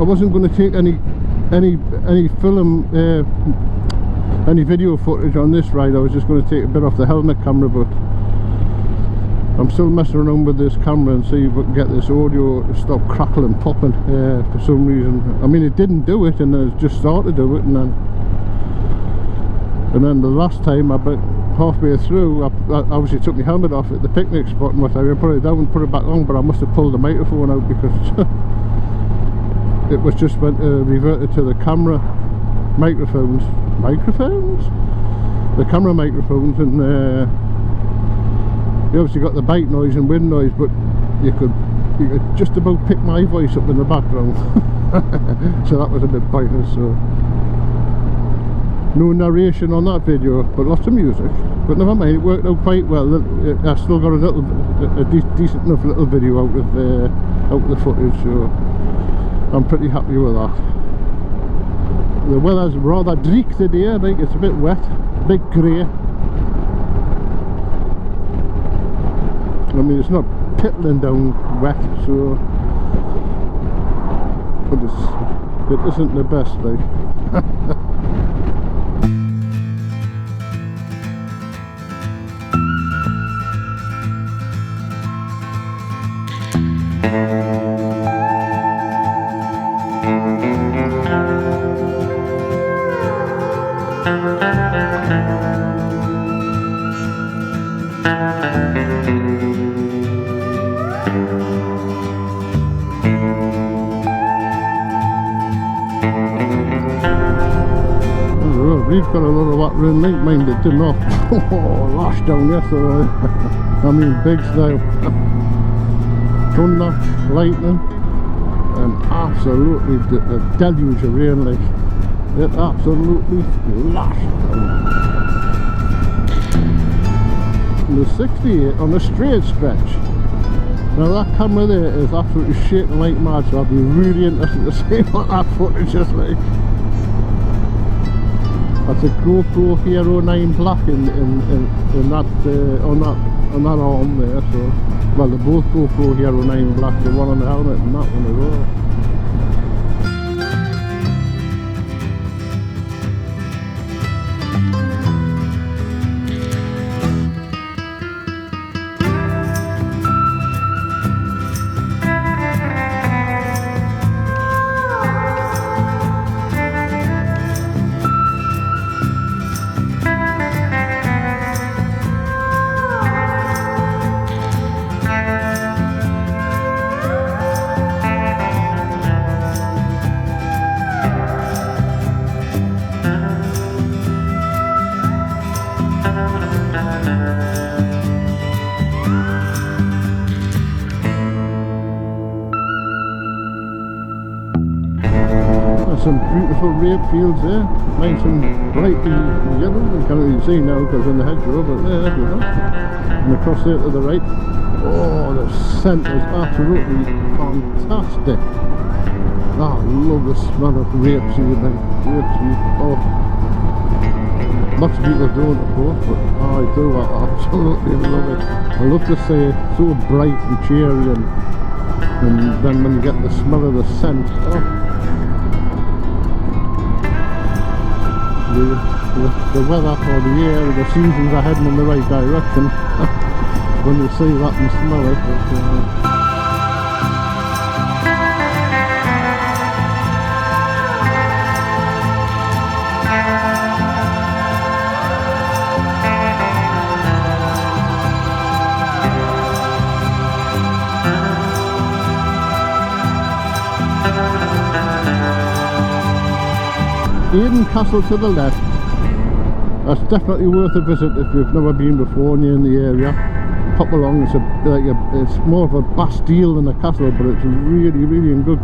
wasn't going to take any film, any video footage on this ride. I was just going to take a bit off the helmet camera, but I'm still messing around with this camera and see if we can get this audio to stop crackling and popping for some reason. I mean, it didn't do it, and then it just started to do it, and then the last time, about halfway through, I obviously took my helmet off at the picnic spot and what I put it down and put it back on, but I must have pulled the microphone out because it was just went reverted to the camera microphones, the camera microphones, and you obviously got the bike noise and wind noise, but you could just about pick my voice up in the background. So that was a bit pointless. So no narration on that video, but lots of music. But never mind, it worked out quite well. I still got a decent enough little video out of the footage, so I'm pretty happy with that. The weather's rather dreek today. I think it's a bit wet, a bit grey. I mean, it's not pittling down wet, so, but it isn't the best, like. We've got a lot of Otterburn link, mind it did not lash down yesterday. I mean, big style. Thunder, lightning, and absolutely a deluge of rain, like. It absolutely lashed down. The 68 on a straight stretch. Now that camera there is absolutely shaking like mad, so I'll be really interested to see what that footage is like. That's a GoPro Hero 9 Black in that on that arm there. So, well, they're both GoPro Hero 9 Black. The one on the helmet and that one as well. Some beautiful rape fields there, nice and bright yellow. You can't even see now because in the hedgerow, but there you go. And across there to the right, oh, the scent is absolutely fantastic. Oh, I love the smell of rapeseed, like rapeseed. Oh, lots of people don't, of course, but I do. I absolutely love it. I love to see it so bright and cheery, and then when you get the smell of the scent, oh. The weather or the air, the seasons are heading in the right direction when you see that and smell it. Eden Castle to the left. That's definitely worth a visit if you've never been before and you're in the area. Pop along. It's more of a bastille than a castle, but it's really in good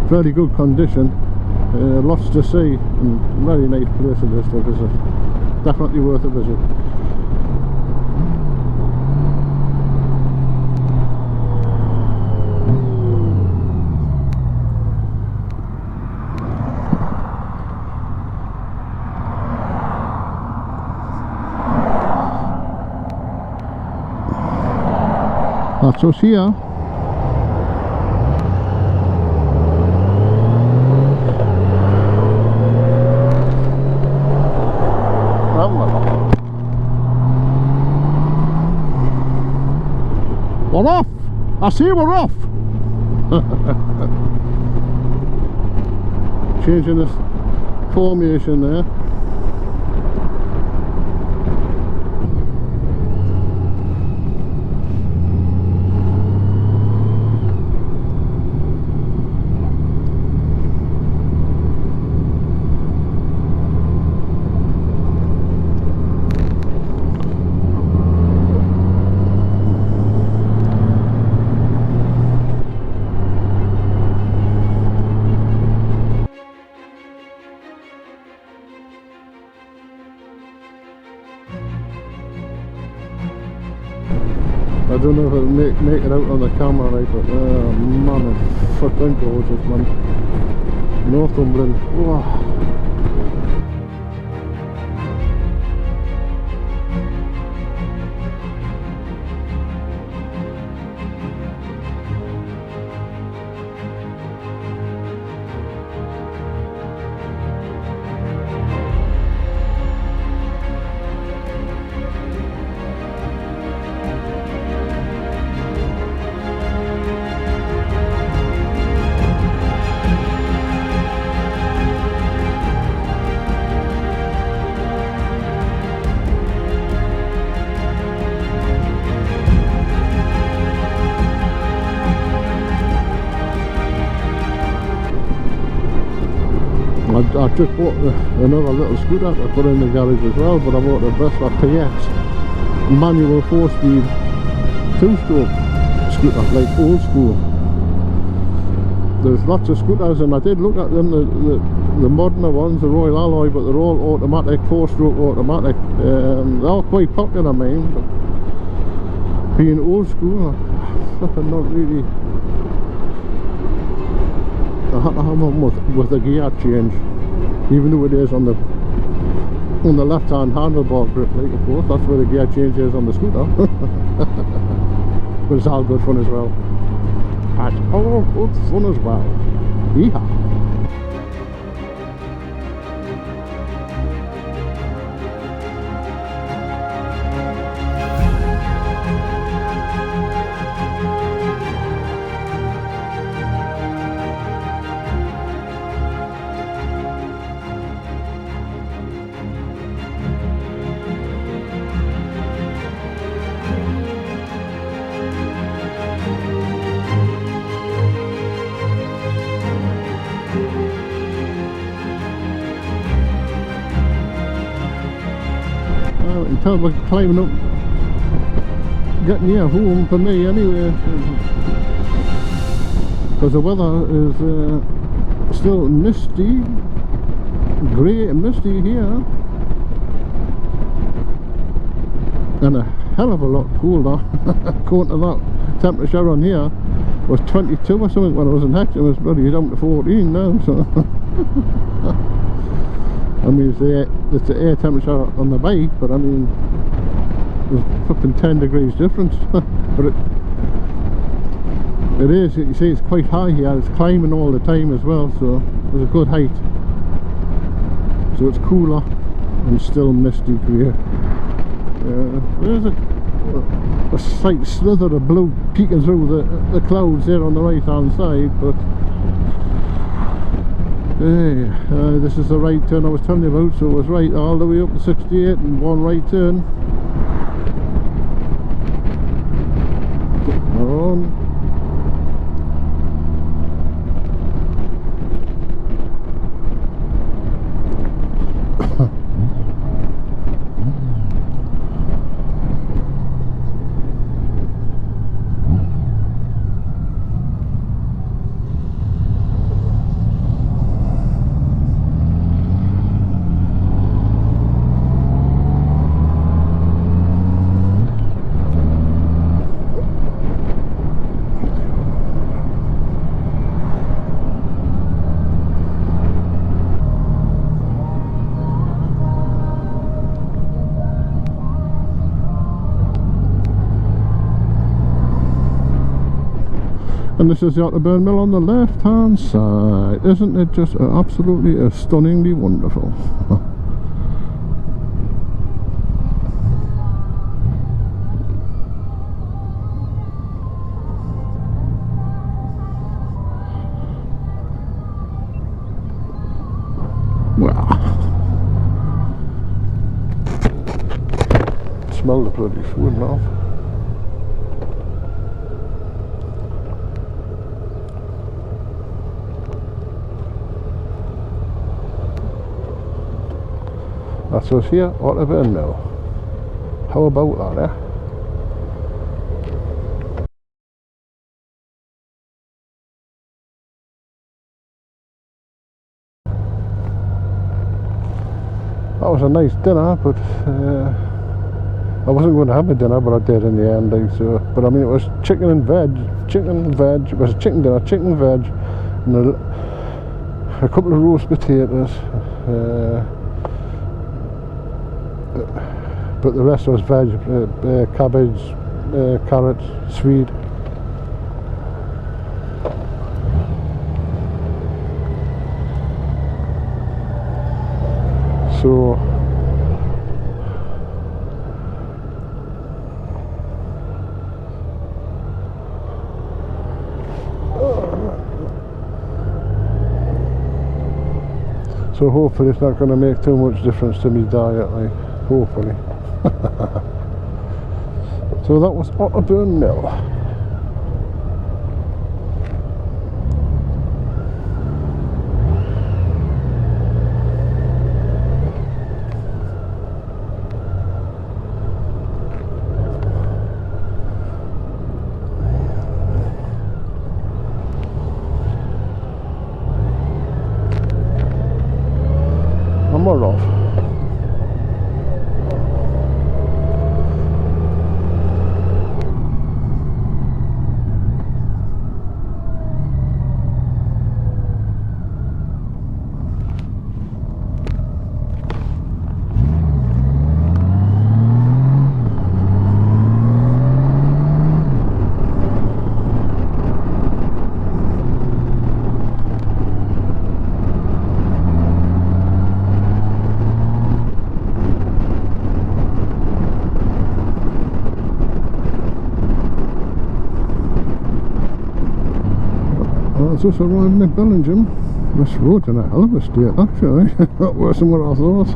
very good condition. Lots to see, and very nice place it is to visit. Definitely worth a visit. That's us here. We're off! I say we're off! Changing this formation there. I don't know if it'll make it out on the camera, right, but man, it's fucking gorgeous, man. Northumberland. Whoa. I just bought another little scooter to put in the garage as well, but I bought a Vespa PS manual 4-speed 2-stroke scooter, like old school. There's lots of scooters and I did look at them, the modern ones, the Royal Alloy, but they're all automatic, 4-stroke automatic. They're all quite popular, mine, but being old school, I'm not really. I had to have them with a gear change, even though it is on the left hand handlebar grip, like, of course, that's where the gear change is on the scooter. But it's all good fun as well. That's all good fun as well. Yeehaw. In terms of climbing up, getting near home for me anyway, because the weather is still misty, grey and misty here, and a hell of a lot colder. According to that temperature on here was 22 or something when I was in Hex, it was bloody down to 14 now, so I mean, it's the air temperature on the bike, but I mean, there's fucking 10 degrees difference. But it is, you see, it's quite high here, it's climbing all the time as well, so there's a good height. So it's cooler and still misty grey. There's a slight slither of blue peeking through the clouds there on the right hand side, but this is the right turn I was telling you about, so it was right all the way up to 68 and one right turn. On. And this is the Otterburn Mill on the left hand side. Isn't it just absolutely stunningly wonderful? bloody swooning off. That's us here, Otterburn Mill. How about that, eh? That was a nice dinner, but I wasn't going to have a dinner, but I did in the end. Like, so, but I mean, it was chicken and veg. It was a chicken dinner, chicken and veg, and a couple of roast potatoes. But the rest was veg, cabbage, carrots, swede. So hopefully it's not going to make too much difference to me diet, like, hopefully. So that was Otterburn Mill. And we're off. Just arrived in Bellingham. This road's in a hell of a state, actually. Not worse than what I thought.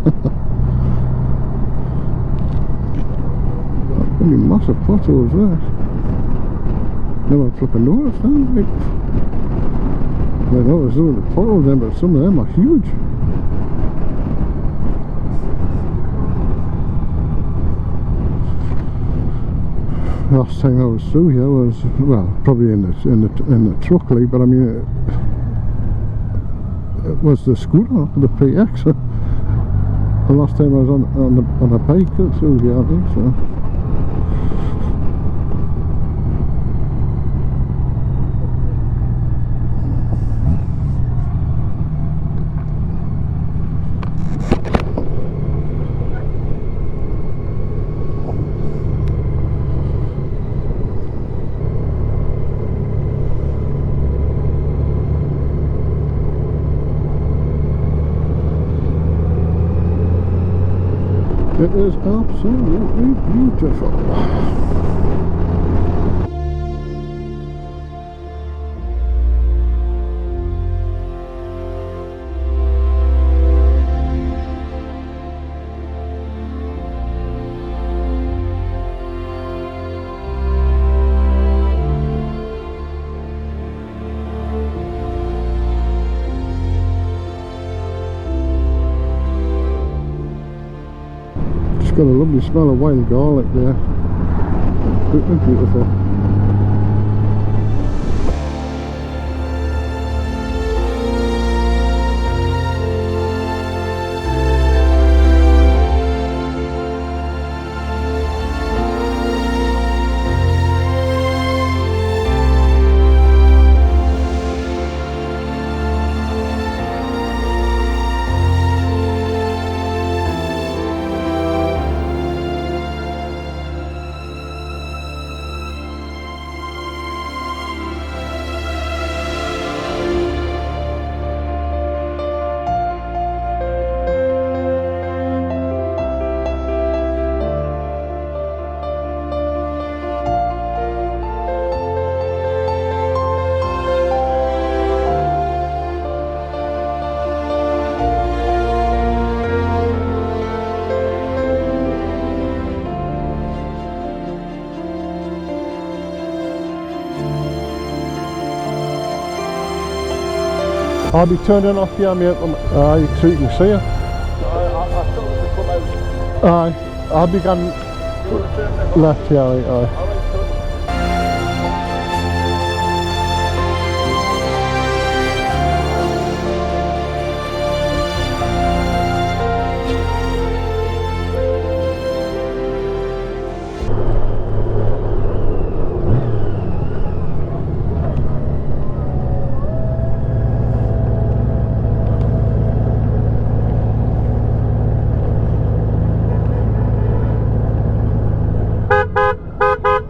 Really massive potholes there. Never flipping noticed them. Like, I know there's little potholes there, but some of them are huge. Last time I was through here was, well, probably in the truck, like, but I mean it was the scooter, the PX. The last time I was on a bike through here, I think so. It is absolutely beautiful. Got a lovely smell of wild garlic there. Beautiful. I'll be turning off here, mate, aye, so you can see it. I still need to come out. Aye, I'll be going left here, aye. Alright,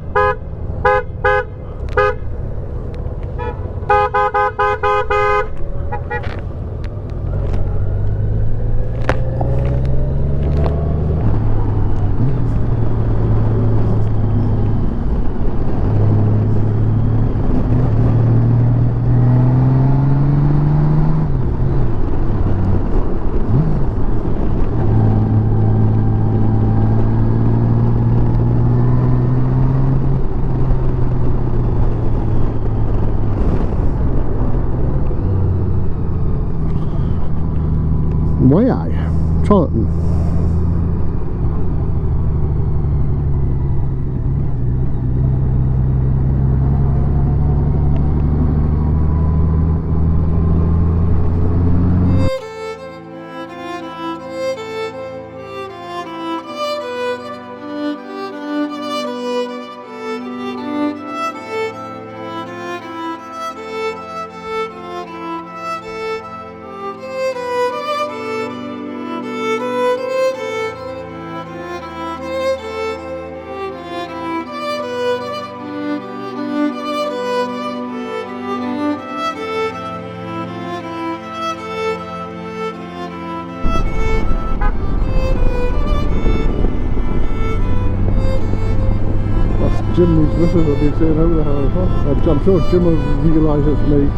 good. Why aye? Charlton. Jim needs missus will be saying how the hell, huh? I'm sure Jim will realise it's me.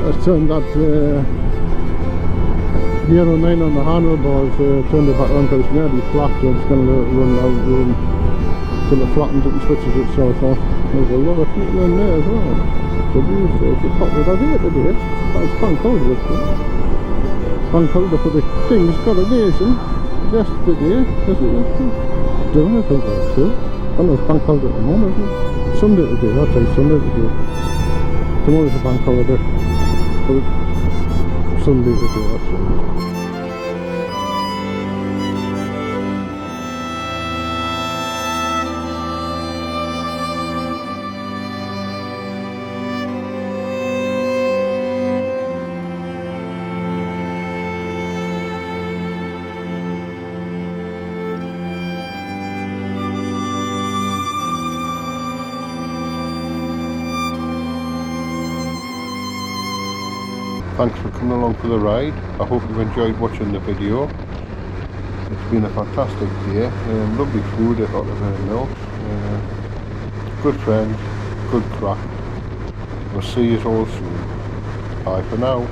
Let's turn that gear 09 on the handlebars, turn it back on because it's nearly flat, so I'm just going to let it run out of the room till it flattens it and switches itself off. There's a lot of people in there as well. So it's a popular idea today. It's bank holiday. Bank holiday for the King's coronation yesterday, isn't it? Doing it over too. I know it's bank holiday at the moment, isn't it? Sunday today, that's right, Sunday today. Tomorrow's a bank holiday. Sunday to do that. Thanks for coming along for the ride. I hope you enjoyed watching the video. It's been a fantastic day. Lovely food at Otterburn Mill. Good friends, good crack. We'll see you all soon. Bye for now.